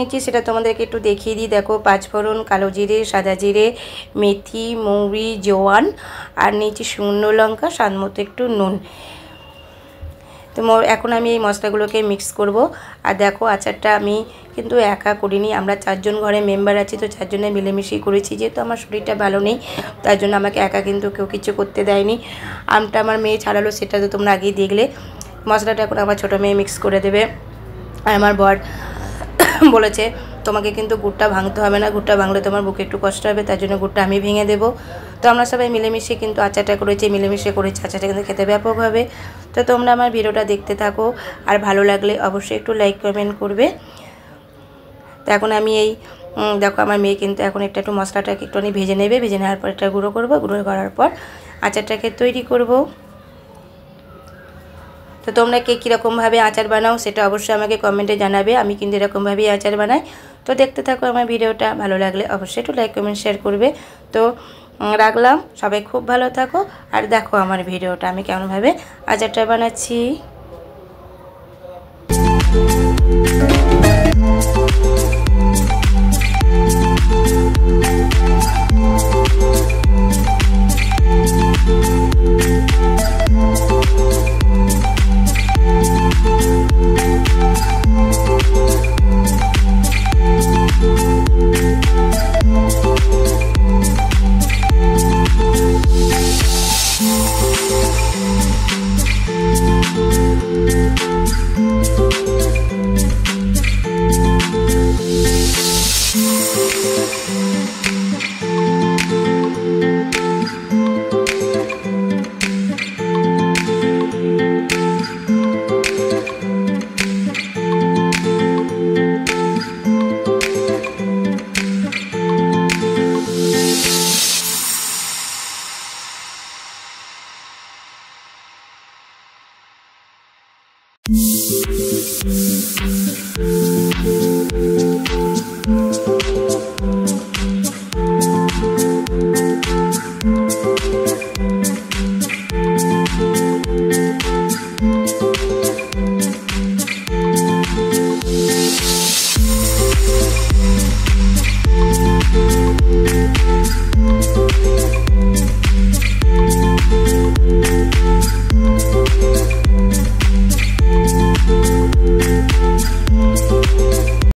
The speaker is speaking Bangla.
নিচ্ছি সেটা তোমাদেরকে একটু দেখিয়ে দিই। দেখো, পাঁচফোড়ন, কালো জিরে, সাদা জিরে, মেথি, মৌরি, জোয়ান আর নিচ্ছি শুকনো লঙ্কা, স্বাদ মতো একটু নুন। তো এখন আমি এই মশলাগুলোকে মিক্স করব। আর দেখো, আচারটা আমি কিন্তু একা করিনি, আমরা 4 জন ঘরে মেম্বার আছি, তো 4 জনে মিলেমিশেই করেছি। যেহেতু আমার শরীরটা ভালো নেই, তার জন্য আমাকে একা কিন্তু কেউ কিছু করতে দেয়নি। আমটা আমার মেয়ে ছাড়ালো, সেটা তো তোমরা আগেই দেখলে। মশলাটা এখন আমার ছোটো মেয়ে মিক্স করে দেবে। আর আমার বর বলেছে তোমাকে কিন্তু গুড়টা ভাঙতে হবে না, গুড়টা ভাঙলে তোমার বুকে একটু কষ্ট হবে, তার জন্য গুড়টা আমি ভেঙে দেবো। তো আমরা সবাই মিলেমিশে কিন্তু আচারটা করেছি, মিলেমিশে করেছি। আচারটা কিন্তু খেতে ব্যাপক হবে। তো তোমরা আমার ভিডিওটা দেখতে থাকো, আর ভালো লাগলে অবশ্যই একটু লাইক কমেন্ট করবে। তো এখন আমি এই দেখো, আমার মেয়ে কিন্তু এখন একটু মশলাটাকে একটুখানি ভেজে নেবে। ভেজে নেওয়ার পর একটা গুঁড়ো করবো, গুঁড়ো করার পর আচারটাকে তৈরি করব। তো তোমরা কে কীরকমভাবে আচার বানাও সেটা অবশ্যই আমাকে কমেন্টে জানাবে। আমি কিন্তু এরকমভাবেই আচার বানাই। তো দেখতে থাকো আমার ভিডিওটা, ভালো লাগলে অবশ্যই একটু লাইক কমেন্ট শেয়ার করবে। তো রাখলাম, সবাই খুব ভালো থাকো। আর দেখো আমার ভিডিওটা আমি কেমনভাবে আচারটা বানাচ্ছি।